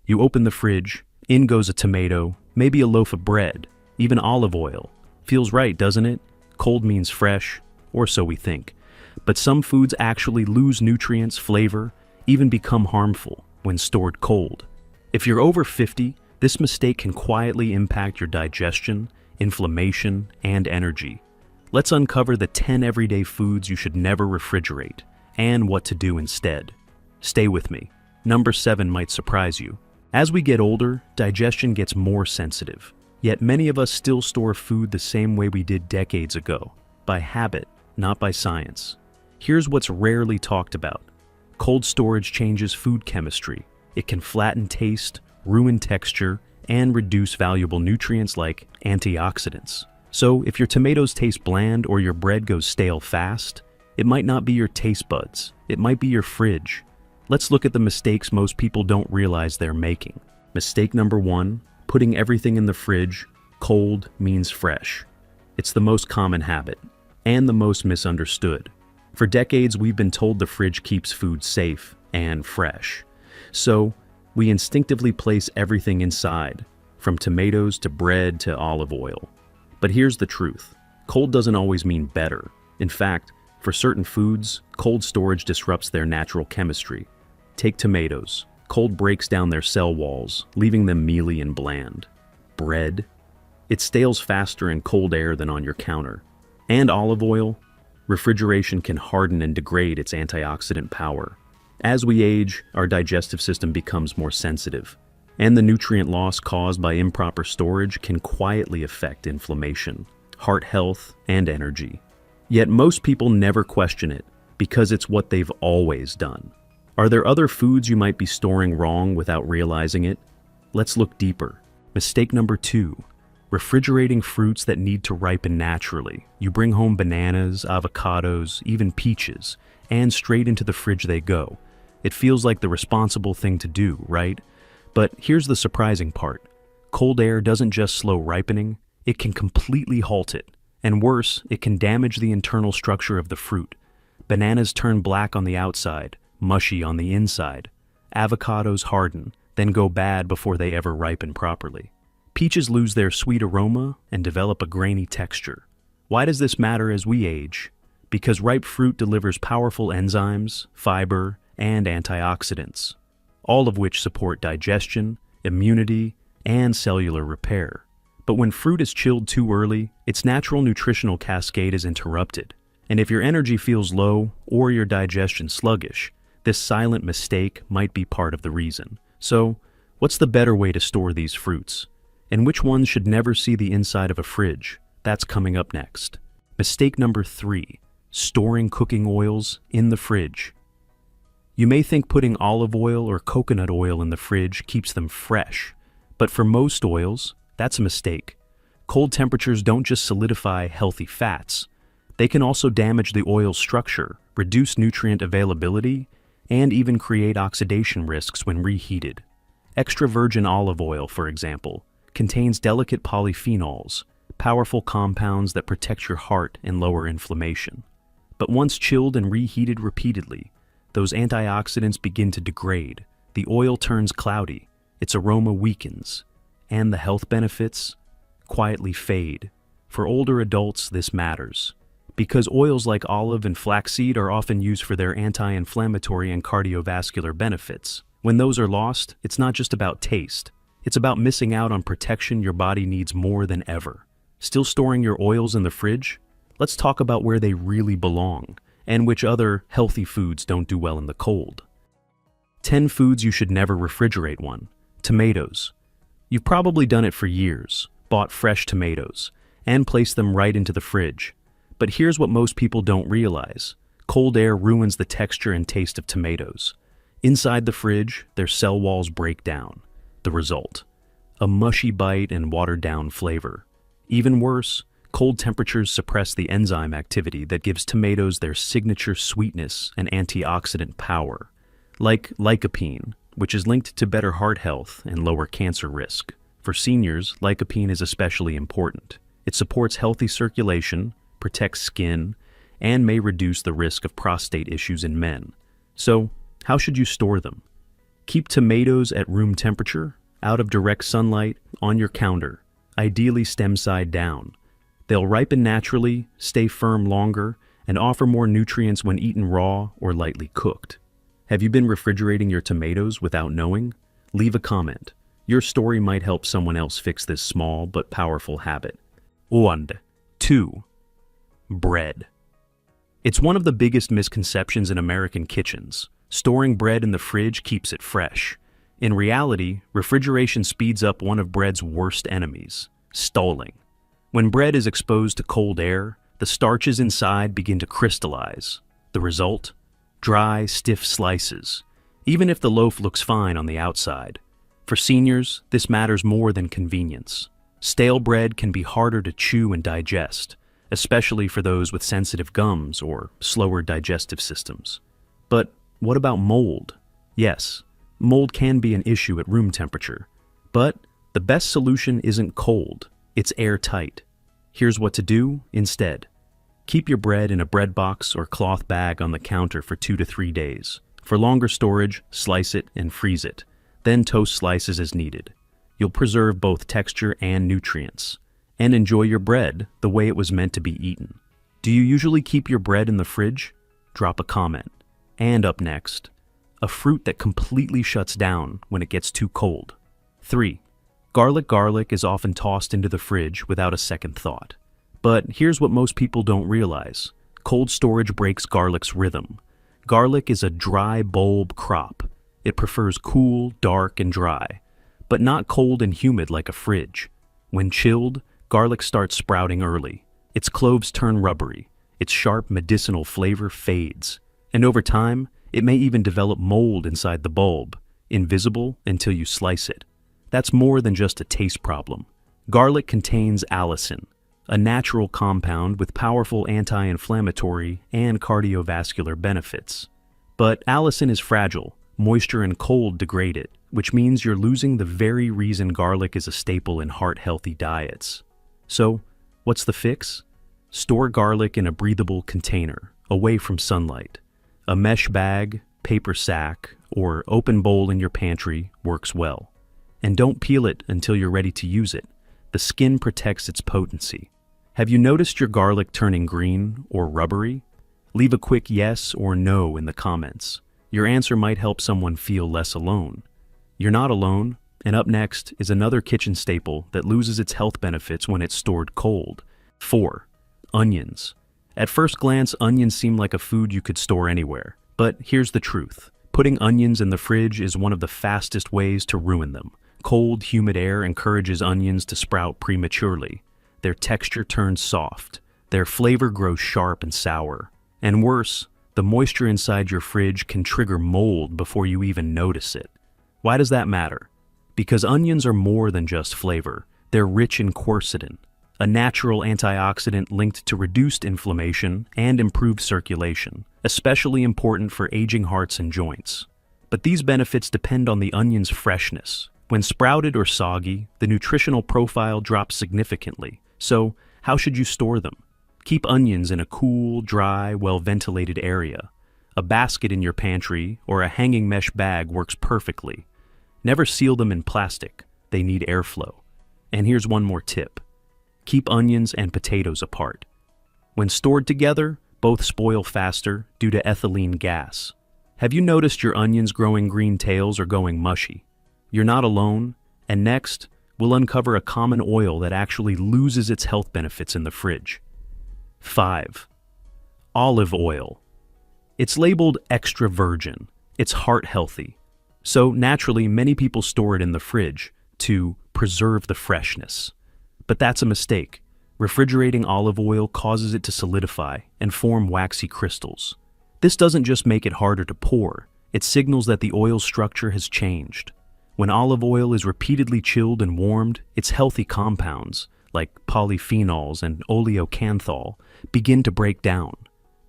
You open the fridge, in goes a tomato, maybe a loaf of bread, even olive oil. Feels right, doesn't it? Cold means fresh, or so we think. But some foods actually lose nutrients, flavor, even become harmful when stored cold. If you're over 50, this mistake can quietly impact your digestion, inflammation, and energy. Let's uncover the 10 everyday foods you should never refrigerate and what to do instead. Stay with me. Number 7 might surprise you. As we get older, digestion gets more sensitive. Yet many of us still store food the same way we did decades ago, by habit, not by science. Here's what's rarely talked about. Cold storage changes food chemistry. It can flatten taste, ruin texture, and reduce valuable nutrients like antioxidants. So if your tomatoes taste bland or your bread goes stale fast, it might not be your taste buds, it might be your fridge. Let's look at the mistakes most people don't realize they're making. Mistake number 1, putting everything in the fridge. Cold means fresh. It's the most common habit, and the most misunderstood. For decades, we've been told the fridge keeps food safe and fresh. So, we instinctively place everything inside, from tomatoes to bread to olive oil. But here's the truth. Cold doesn't always mean better. In fact, for certain foods, cold storage disrupts their natural chemistry. Take tomatoes. Cold breaks down their cell walls, leaving them mealy and bland. Bread? It stales faster in cold air than on your counter. And olive oil? Refrigeration can harden and degrade its antioxidant power. As we age, our digestive system becomes more sensitive, and the nutrient loss caused by improper storage can quietly affect inflammation, heart health, and energy. Yet most people never question it, because it's what they've always done. Are there other foods you might be storing wrong without realizing it? Let's look deeper. Mistake number 2. Refrigerating fruits that need to ripen naturally. You bring home bananas, avocados, even peaches, and straight into the fridge they go. It feels like the responsible thing to do, right? But here's the surprising part. Cold air doesn't just slow ripening, it can completely halt it. And worse, it can damage the internal structure of the fruit. Bananas turn black on the outside, mushy on the inside. Avocados harden, then go bad before they ever ripen properly. Peaches lose their sweet aroma and develop a grainy texture. Why does this matter as we age? Because ripe fruit delivers powerful enzymes, fiber, and antioxidants, all of which support digestion, immunity, and cellular repair. But when fruit is chilled too early, its natural nutritional cascade is interrupted. And if your energy feels low or your digestion sluggish, this silent mistake might be part of the reason. So, what's the better way to store these fruits? And which ones should never see the inside of a fridge? That's coming up next. Mistake number 3, storing cooking oils in the fridge. You may think putting olive oil or coconut oil in the fridge keeps them fresh, but for most oils, that's a mistake. Cold temperatures don't just solidify healthy fats. They can also damage the oil's structure, reduce nutrient availability, and even create oxidation risks when reheated. Extra virgin olive oil, for example, contains delicate polyphenols, powerful compounds that protect your heart and lower inflammation. But once chilled and reheated repeatedly, those antioxidants begin to degrade, the oil turns cloudy, its aroma weakens, and the health benefits quietly fade. For older adults, this matters, because oils like olive and flaxseed are often used for their anti-inflammatory and cardiovascular benefits. When those are lost, it's not just about taste. It's about missing out on protection your body needs more than ever. Still storing your oils in the fridge? Let's talk about where they really belong, and which other healthy foods don't do well in the cold. 10 foods you should never refrigerate. 1. Tomatoes. You've probably done it for years, bought fresh tomatoes, and placed them right into the fridge. But here's what most people don't realize. Cold air ruins the texture and taste of tomatoes. Inside the fridge, their cell walls break down. The result: a mushy bite and watered-down flavor. Even worse, cold temperatures suppress the enzyme activity that gives tomatoes their signature sweetness and antioxidant power, like lycopene, which is linked to better heart health and lower cancer risk. For seniors, lycopene is especially important. It supports healthy circulation, protects skin, and may reduce the risk of prostate issues in men. So, how should you store them? Keep tomatoes at room temperature, out of direct sunlight, on your counter, ideally stem side down. They'll ripen naturally, stay firm longer, and offer more nutrients when eaten raw or lightly cooked. Have you been refrigerating your tomatoes without knowing? Leave a comment. Your story might help someone else fix this small but powerful habit. 2. Bread. It's one of the biggest misconceptions in American kitchens. Storing bread in the fridge keeps it fresh. In reality, refrigeration speeds up one of bread's worst enemies, stalling. When bread is exposed to cold air, the starches inside begin to crystallize. The result? Dry, stiff slices, even if the loaf looks fine on the outside. For seniors, this matters more than convenience. Stale bread can be harder to chew and digest, especially for those with sensitive gums or slower digestive systems. But what about mold? Yes, mold can be an issue at room temperature, but the best solution isn't cold, it's airtight. Here's what to do instead. Keep your bread in a bread box or cloth bag on the counter for 2 to 3 days. For longer storage, slice it and freeze it. Then toast slices as needed. You'll preserve both texture and nutrients. And enjoy your bread the way it was meant to be eaten. Do you usually keep your bread in the fridge? Drop a comment. And up next, a fruit that completely shuts down when it gets too cold. 3. Garlic is often tossed into the fridge without a second thought. But here's what most people don't realize. Cold storage breaks garlic's rhythm. Garlic is a dry bulb crop. It prefers cool, dark, and dry, but not cold and humid like a fridge. When chilled, garlic starts sprouting early. Its cloves turn rubbery. Its sharp medicinal flavor fades. And over time, it may even develop mold inside the bulb, invisible until you slice it. That's more than just a taste problem. Garlic contains allicin, a natural compound with powerful anti-inflammatory and cardiovascular benefits. But allicin is fragile. Moisture and cold degrade it, which means you're losing the very reason garlic is a staple in heart-healthy diets. So, what's the fix? Store garlic in a breathable container, away from sunlight. A mesh bag, paper sack, or open bowl in your pantry works well. And don't peel it until you're ready to use it. The skin protects its potency. Have you noticed your garlic turning green or rubbery? Leave a quick yes or no in the comments. Your answer might help someone feel less alone. You're not alone, and up next is another kitchen staple that loses its health benefits when it's stored cold. 4. Onions. At first glance, onions seem like a food you could store anywhere. But here's the truth. Putting onions in the fridge is one of the fastest ways to ruin them. Cold, humid air encourages onions to sprout prematurely. Their texture turns soft. Their flavor grows sharp and sour. And worse, the moisture inside your fridge can trigger mold before you even notice it. Why does that matter? Because onions are more than just flavor. They're rich in quercetin, a natural antioxidant linked to reduced inflammation and improved circulation, especially important for aging hearts and joints. But these benefits depend on the onion's freshness. When sprouted or soggy, the nutritional profile drops significantly. So, how should you store them? Keep onions in a cool, dry, well-ventilated area. A basket in your pantry or a hanging mesh bag works perfectly. Never seal them in plastic. They need airflow. And here's one more tip. Keep onions and potatoes apart. When stored together, both spoil faster due to ethylene gas. Have you noticed your onions growing green tails or going mushy? You're not alone, and next, we'll uncover a common oil that actually loses its health benefits in the fridge. 5. Olive oil. It's labeled extra virgin. It's heart healthy. So naturally, many people store it in the fridge to preserve the freshness. But that's a mistake. Refrigerating olive oil causes it to solidify and form waxy crystals. This doesn't just make it harder to pour, it signals that the oil's structure has changed. When olive oil is repeatedly chilled and warmed, its healthy compounds, like polyphenols and oleocanthal, begin to break down.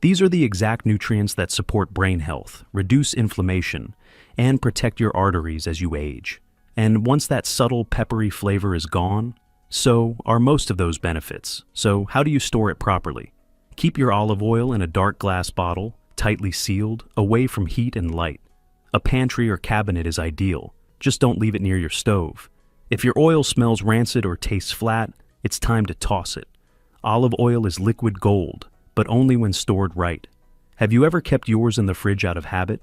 These are the exact nutrients that support brain health, reduce inflammation, and protect your arteries as you age. And once that subtle peppery flavor is gone, so are most of those benefits. So how do you store it properly? Keep your olive oil in a dark glass bottle, tightly sealed, away from heat and light. A pantry or cabinet is ideal. Just don't leave it near your stove. If your oil smells rancid or tastes flat, it's time to toss it. Olive oil is liquid gold, but only when stored right. Have you ever kept yours in the fridge out of habit?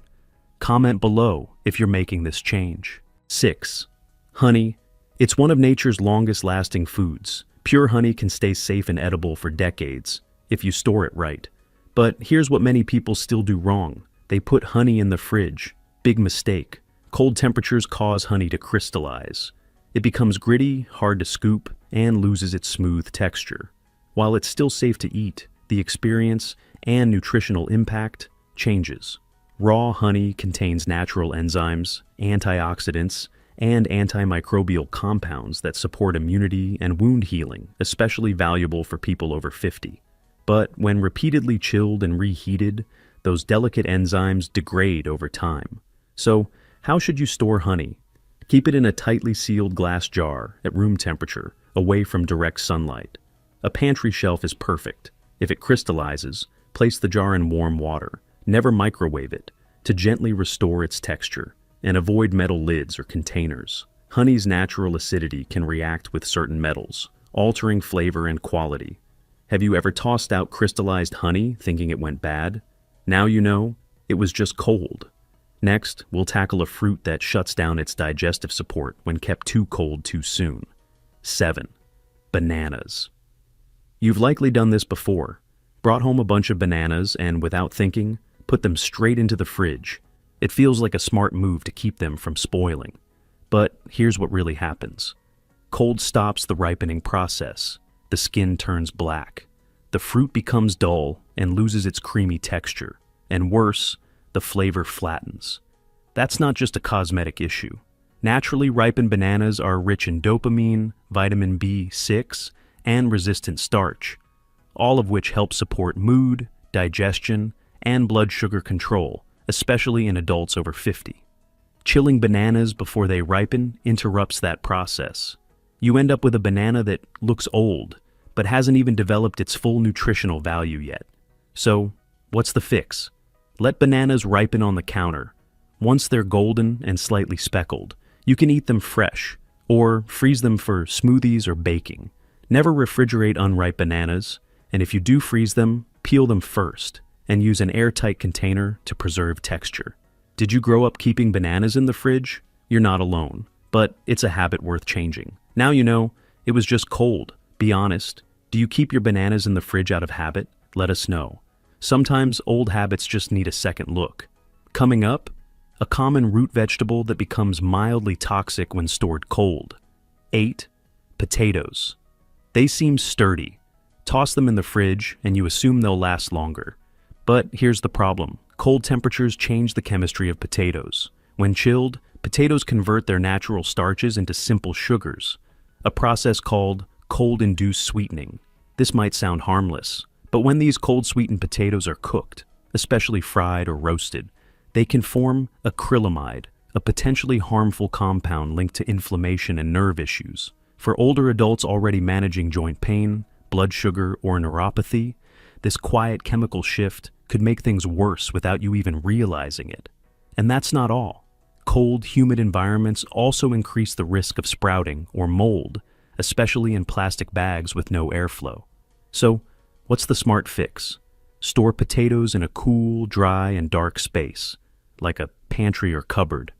Comment below if you're making this change. 6. Honey. It's one of nature's longest-lasting foods. Pure honey can stay safe and edible for decades if you store it right. But here's what many people still do wrong. They put honey in the fridge. Big mistake. Cold temperatures cause honey to crystallize. It becomes gritty, hard to scoop, and loses its smooth texture. While it's still safe to eat, the experience and nutritional impact changes. Raw honey contains natural enzymes, antioxidants, and antimicrobial compounds that support immunity and wound healing, especially valuable for people over 50. But when repeatedly chilled and reheated, those delicate enzymes degrade over time. So, how should you store honey? Keep it in a tightly sealed glass jar at room temperature, away from direct sunlight. A pantry shelf is perfect. If it crystallizes, place the jar in warm water. Never microwave it, to gently restore its texture, and avoid metal lids or containers. Honey's natural acidity can react with certain metals, altering flavor and quality. Have you ever tossed out crystallized honey thinking it went bad? Now you know, it was just cold. Next, we'll tackle a fruit that shuts down its digestive support when kept too cold too soon. 7. Bananas. You've likely done this before. Brought home a bunch of bananas and, without thinking, put them straight into the fridge. It feels like a smart move to keep them from spoiling. But here's what really happens. Cold stops the ripening process. The skin turns black. The fruit becomes dull and loses its creamy texture. And worse, the flavor flattens. That's not just a cosmetic issue. Naturally ripened bananas are rich in dopamine, vitamin B6, and resistant starch, all of which help support mood, digestion, and blood sugar control, especially in adults over 50. Chilling bananas before they ripen interrupts that process. You end up with a banana that looks old, but hasn't even developed its full nutritional value yet. So, what's the fix? Let bananas ripen on the counter. Once they're golden and slightly speckled, you can eat them fresh, or freeze them for smoothies or baking. Never refrigerate unripe bananas, and if you do freeze them, peel them first, and use an airtight container to preserve texture. Did you grow up keeping bananas in the fridge? You're not alone, but it's a habit worth changing. Now you know, it was just cold. Be honest. Do you keep your bananas in the fridge out of habit? Let us know. Sometimes old habits just need a second look. Coming up, a common root vegetable that becomes mildly toxic when stored cold. 8. Potatoes. They seem sturdy. Toss them in the fridge and you assume they'll last longer. But here's the problem. Cold temperatures change the chemistry of potatoes. When chilled, potatoes convert their natural starches into simple sugars, a process called cold-induced sweetening. This might sound harmless, but when these cold-sweetened potatoes are cooked, especially fried or roasted, they can form acrylamide, a potentially harmful compound linked to inflammation and nerve issues. For older adults already managing joint pain, blood sugar, or neuropathy, this quiet chemical shift could make things worse without you even realizing it. And that's not all. Cold, humid environments also increase the risk of sprouting or mold, especially in plastic bags with no airflow. So, what's the smart fix? Store potatoes in a cool, dry, and dark space, like a pantry or cupboard.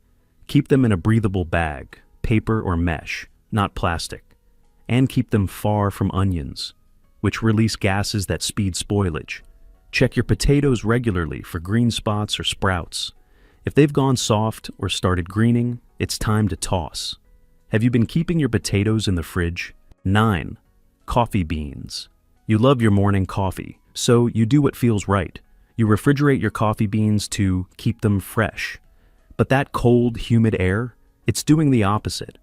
Keep them in a breathable bag, paper or mesh, not plastic. And keep them far from onions, which release gases that speed spoilage. Check your potatoes regularly for green spots or sprouts. If they've gone soft or started greening, it's time to toss. Have you been keeping your potatoes in the fridge? 9. Coffee beans. You love your morning coffee, so you do what feels right. You refrigerate your coffee beans to keep them fresh. But that cold, humid air, it's doing the opposite.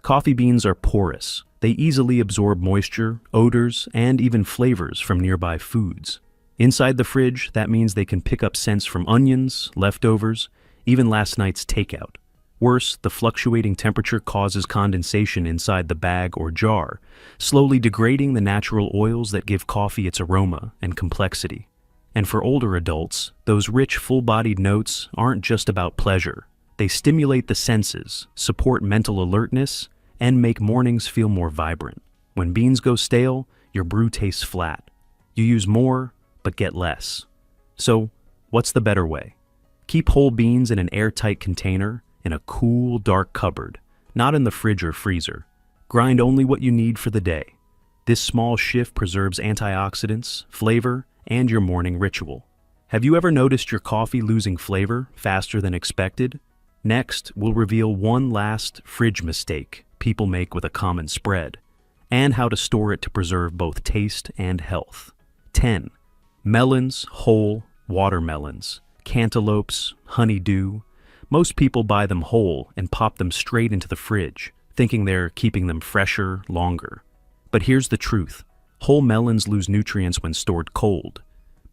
Coffee beans are porous. They easily absorb moisture, odors, and even flavors from nearby foods. Inside the fridge, that means they can pick up scents from onions, leftovers, even last night's takeout. Worse, the fluctuating temperature causes condensation inside the bag or jar, slowly degrading the natural oils that give coffee its aroma and complexity. And for older adults, those rich, full-bodied notes aren't just about pleasure. They stimulate the senses, support mental alertness, and make mornings feel more vibrant. When beans go stale, your brew tastes flat. You use more, but get less. So, what's the better way? Keep whole beans in an airtight container in a cool, dark cupboard, not in the fridge or freezer. Grind only what you need for the day. This small shift preserves antioxidants, flavor, and your morning ritual. Have you ever noticed your coffee losing flavor faster than expected? Next, we'll reveal one last fridge mistake people make with a common spread, and how to store it to preserve both taste and health. 10. Melons, whole, watermelons, cantaloupes, honeydew. Most people buy them whole and pop them straight into the fridge, thinking they're keeping them fresher longer. But here's the truth. Whole melons lose nutrients when stored cold.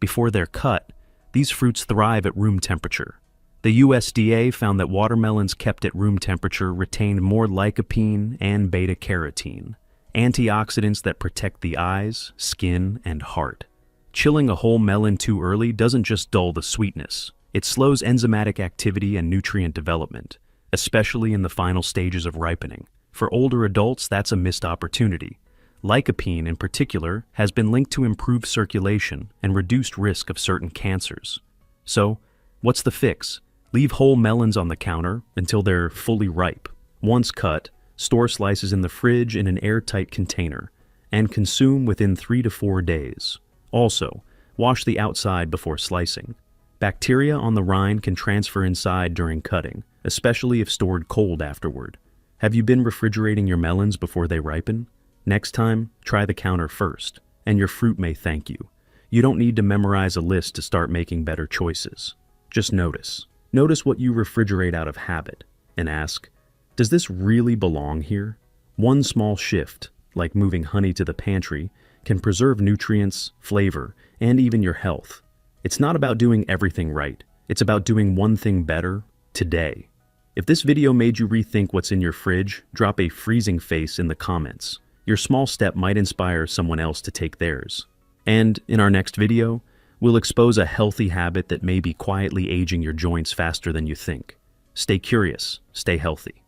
Before they're cut, these fruits thrive at room temperature. The USDA found that watermelons kept at room temperature retained more lycopene and beta-carotene, antioxidants that protect the eyes, skin, and heart. Chilling a whole melon too early doesn't just dull the sweetness. It slows enzymatic activity and nutrient development, especially in the final stages of ripening. For older adults, that's a missed opportunity. Lycopene, in particular, has been linked to improved circulation and reduced risk of certain cancers. So, what's the fix? Leave whole melons on the counter until they're fully ripe. Once cut, store slices in the fridge in an airtight container, and consume within 3 to 4 days. Also, wash the outside before slicing. Bacteria on the rind can transfer inside during cutting, especially if stored cold afterward. Have you been refrigerating your melons before they ripen? Next time, try the counter first, and your fruit may thank you. You don't need to memorize a list to start making better choices. Just notice. Notice what you refrigerate out of habit, and ask, does this really belong here? One small shift, like moving honey to the pantry, can preserve nutrients, flavor, and even your health. It's not about doing everything right. It's about doing one thing better, today. If this video made you rethink what's in your fridge, drop a freezing face in the comments. Your small step might inspire someone else to take theirs. And in our next video, we'll expose a healthy habit that may be quietly aging your joints faster than you think. Stay curious, stay healthy.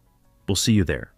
We'll see you there.